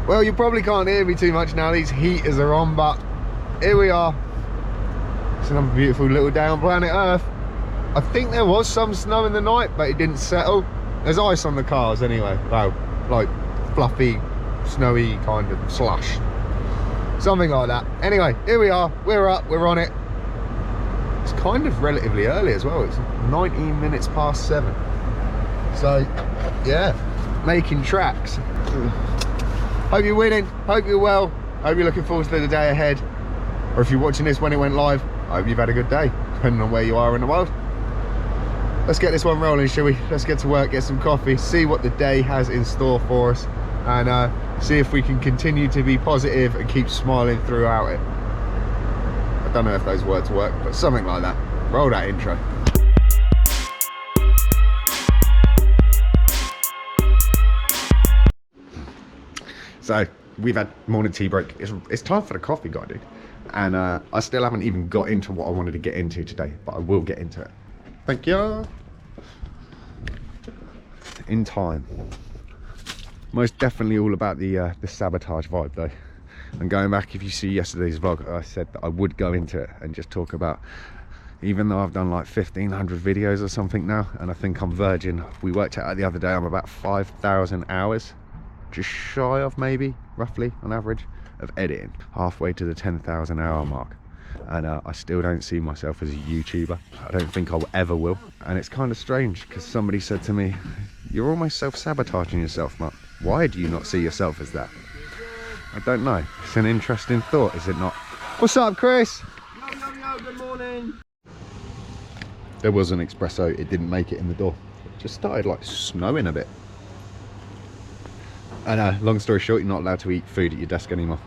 Well, you probably can't hear me too much now, these heaters are on, but here we are. It's another beautiful little day on planet Earth. I think there was some snow in the night, but it didn't settle. There's ice on the cars anyway. Well, like fluffy, snowy kind of slush. Something like that. Anyway, here we are. We're up, we're on it. It's kind of relatively early as well. It's 19 minutes past 7. So, yeah, making tracks. Hope you're winning, hope you're well, hope you're looking forward to the day ahead. Or if you're watching this when it went live, I hope you've had a good day, depending on where you are in the world. Let's get this one rolling, shall we? Let's get to work, get some coffee, see what the day has in store for us, and see if we can continue to be positive and keep smiling throughout it. I don't know if those words work, but something like that. Roll that intro. So we've had morning tea break. It's time for the coffee guy, dude. And I still haven't even got into what I wanted to get into today, but I will get into it. Thank you. In time. Most definitely all about the sabotage vibe though. And going back, if you see yesterday's vlog, I said that I would go into it and just talk about, even though I've done like 1,500 videos or something now, and I think I'm verging, we worked out the other day, I'm about 5,000 hours, just shy of maybe, roughly on average, of editing, halfway to the 10,000 hour mark. And I still don't see myself as a YouTuber. I don't think I ever will. And it's kind of strange because somebody said to me, you're almost self-sabotaging yourself, Mark. Why do you not see yourself as that? I don't know. It's an interesting thought, is it not? What's up, Chris? Yo, good morning. There was an espresso, it didn't make it in the door. It just started like snowing a bit. And long story short, you're not allowed to eat food at your desk anymore.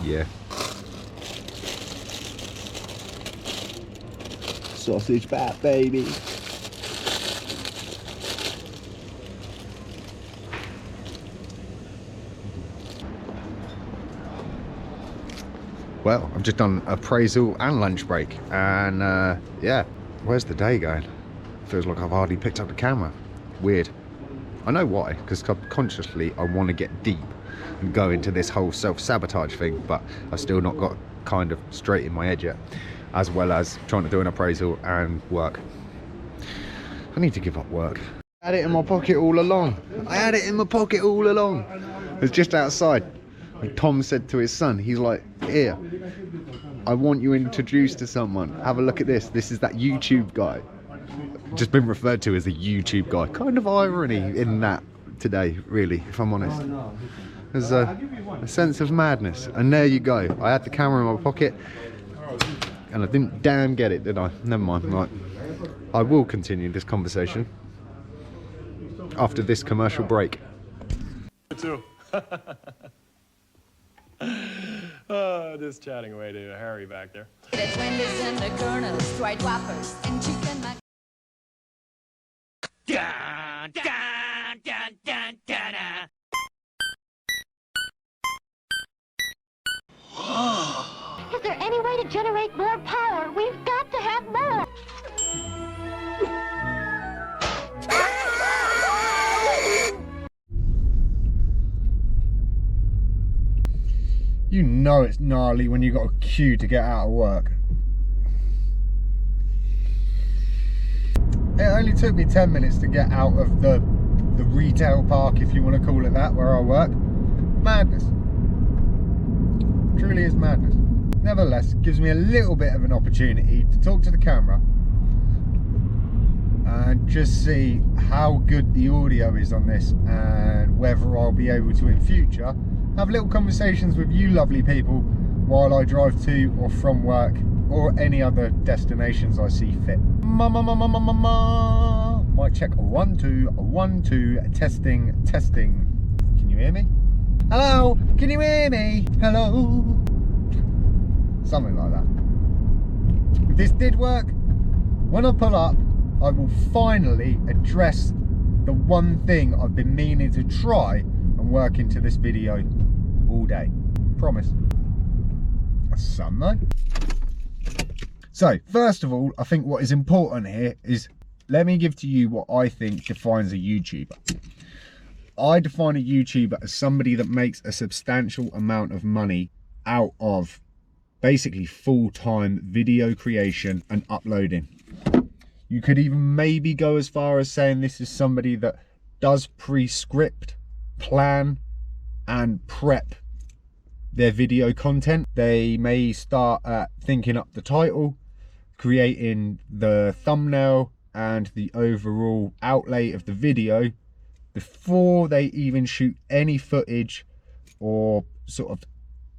Yeah. Sausage bat, baby. Well, I've just done appraisal and lunch break, and yeah, where's the day going? Feels like I've hardly picked up the camera. Weird. I know why, because subconsciously I want to get deep and go into this whole self-sabotage thing, but I've still not got kind of straight in my head yet, as well as trying to do an appraisal and work. I need to give up work. I had it in my pocket all along. I had it in my pocket all along. It was just outside. And Tom said to his son, he's like, here, I want you introduced to someone. Have a look at this. This is that YouTube guy. Just been referred to as a YouTube guy. Kind of irony in that today, really, if I'm honest. There's a sense of madness. And there you go. I had the camera in my pocket and I didn't damn get it, did I? Never mind. Right. I will continue this conversation after this commercial break. Too. Just chatting away to Harry back there. There's Wendy's and the Colonel's, fried whoppers and chicken mac. Dun, dun, dun, dun, dun, dun. Is there any way to generate more power? We've got to have more. You know it's gnarly when you got a queue to get out of work. It only took me 10 minutes to get out of the retail park, if you want to call it that, where I work. Madness. Truly is madness. Nevertheless, gives me a little bit of an opportunity to talk to the camera and just see how good the audio is on this, and whether I'll be able to in future have little conversations with you lovely people while I drive to or from work or any other destinations I see fit. Mic check 1 2 1 2 testing. Can you hear me? Hello, can you hear me? Hello. Something like that. If this did work, when I pull up, I will finally address the one thing I've been meaning to try and work into this video all day. Promise. That's some though. So, first of all, I think what is important here is, let me give to you what I think defines a YouTuber. I define a YouTuber as somebody that makes a substantial amount of money out of basically full-time video creation and uploading. You could even maybe go as far as saying this is somebody that does pre-script, plan, and prep their video content. They may start at thinking up the title, creating the thumbnail and the overall outlay of the video before they even shoot any footage or sort of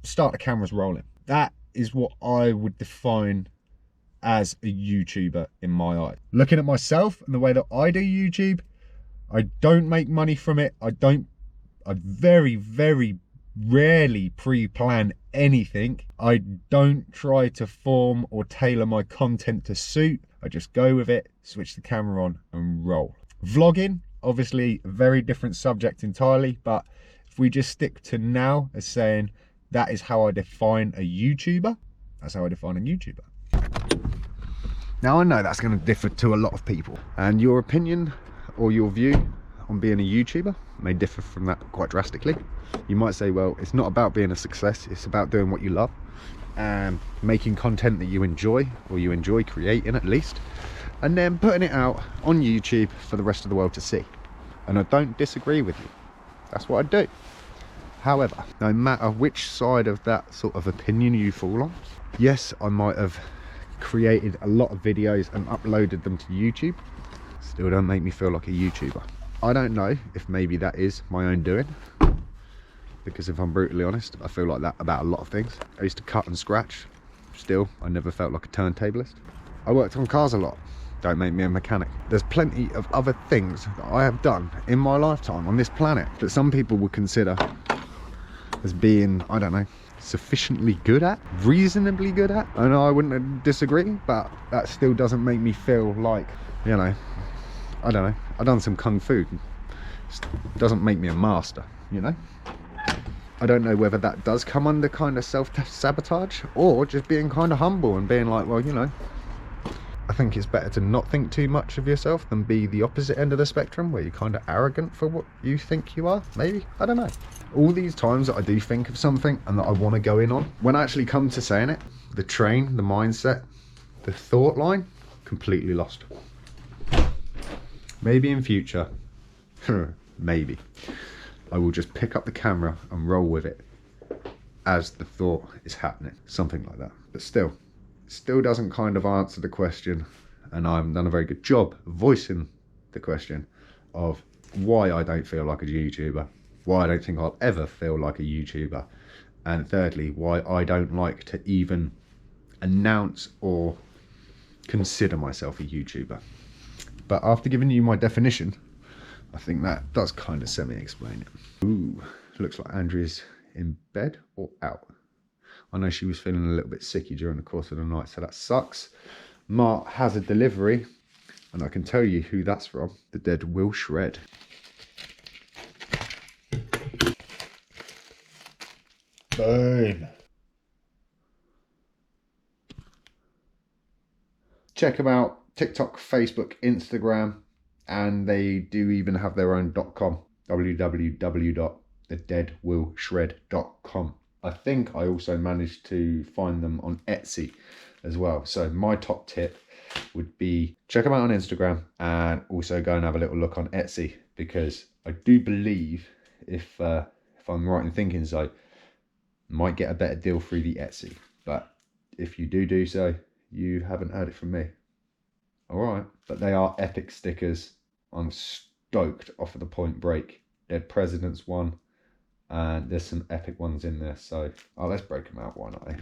start the cameras rolling. That is what I would define as a YouTuber in my eye. Looking at myself and the way that I do YouTube, I don't make money from it. I very, very rarely pre-plan anything. I don't try to form or tailor my content to suit. I just go with it, switch the camera on and roll. Vlogging, obviously a very different subject entirely, but if we just stick to now as saying that is how I define a YouTuber, that's how I define a YouTuber. Now I know that's going to differ to a lot of people, and your opinion or your view on being a YouTuber may differ from that quite drastically. You might say, well, it's not about being a success, it's about doing what you love and making content that you enjoy, or you enjoy creating at least, and then putting it out on YouTube for the rest of the world to see. And I don't disagree with you, that's what I do. However, no matter which side of that sort of opinion you fall on, yes, I might have created a lot of videos and uploaded them to YouTube, still don't make me feel like a YouTuber. I don't know if maybe that is my own doing, because if I'm brutally honest, I feel like that about a lot of things. I used to cut and scratch, still I never felt like a turntablist. I worked on cars a lot, don't make me a mechanic. There's plenty of other things that I have done in my lifetime on this planet that some people would consider as being, I don't know, sufficiently good at, reasonably good at. I know I wouldn't disagree, but that still doesn't make me feel like, you know, I don't know, I've done some kung fu, doesn't make me a master, you know. I don't know whether that does come under kind of self-sabotage or just being kind of humble and being like, well, you know, I think it's better to not think too much of yourself than be the opposite end of the spectrum where you're kind of arrogant for what you think you are, maybe, I don't know. All these times that I do think of something and that I want to go in on, when I actually come to saying it, the train, the mindset, the thought line, completely lost. Maybe in future, maybe, I will just pick up the camera and roll with it as the thought is happening, something like that. But still doesn't kind of answer the question, and I haven't done a very good job voicing the question of why I don't feel like a YouTuber, why I don't think I'll ever feel like a YouTuber, and thirdly, why I don't like to even announce or consider myself a YouTuber. But after giving you my definition, I think that does kind of semi-explain it. Ooh, looks like Andrea's in bed or out. I know she was feeling a little bit sicky during the course of the night, so that sucks. Mark has a delivery, and I can tell you who that's from. The Dead Will Shred. Boom. Check them out, TikTok, Facebook, Instagram, and they do even have their own .com, www.thedeadwillshred.com. I think I also managed to find them on Etsy as well. So my top tip would be check them out on Instagram and also go and have a little look on Etsy, because I do believe, if I'm right in thinking so, might get a better deal through the Etsy. But if you do so, you haven't heard it from me. All right, but they are epic stickers. I'm stoked off of the Point Break Dead Presidents one, and there's some epic ones in there, so let's break them out, why not, eh?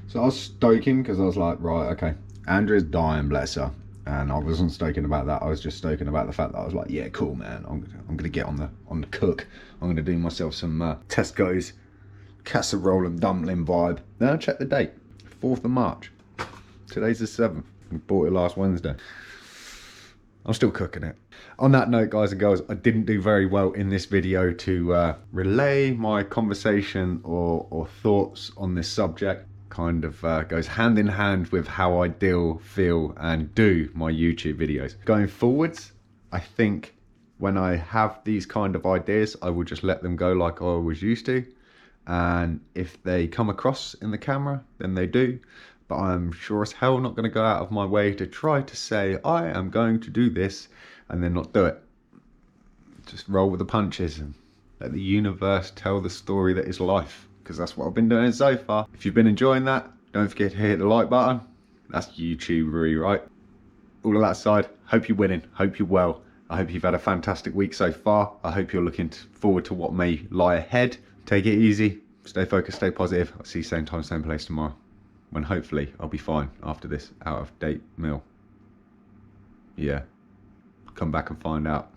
So I was stoking because I was like, right, okay, Andrea's dying, bless her. And I wasn't stoking about that. I was just stoking about the fact that I was like, yeah, cool, man. I'm gonna get on the cook. I'm gonna do myself some Tesco's casserole and dumpling vibe. Then I checked the date, 4th of March. Today's the 7th. We bought it last Wednesday. I'm still cooking it. On that note, guys and girls, I didn't do very well in this video to relay my conversation or thoughts on this subject. Kind of goes hand in hand with how I deal, feel and do my YouTube videos. Going forwards, I think when I have these kind of ideas, I will just let them go like I always used to. And if they come across in the camera, then they do. But I'm sure as hell not going to go out of my way to try to say, I am going to do this, and then not do it. Just roll with the punches and let the universe tell the story that is life. Because that's what I've been doing so far. If you've been enjoying that, don't forget to hit the like button. That's YouTubery, right? All of that aside, hope you're winning, hope you're well. I hope you've had a fantastic week so far. I hope you're looking forward to what may lie ahead. Take it easy, stay focused, stay positive. I'll see you same time, same place tomorrow, when hopefully I'll be fine after this out of date meal. Yeah, come back and find out.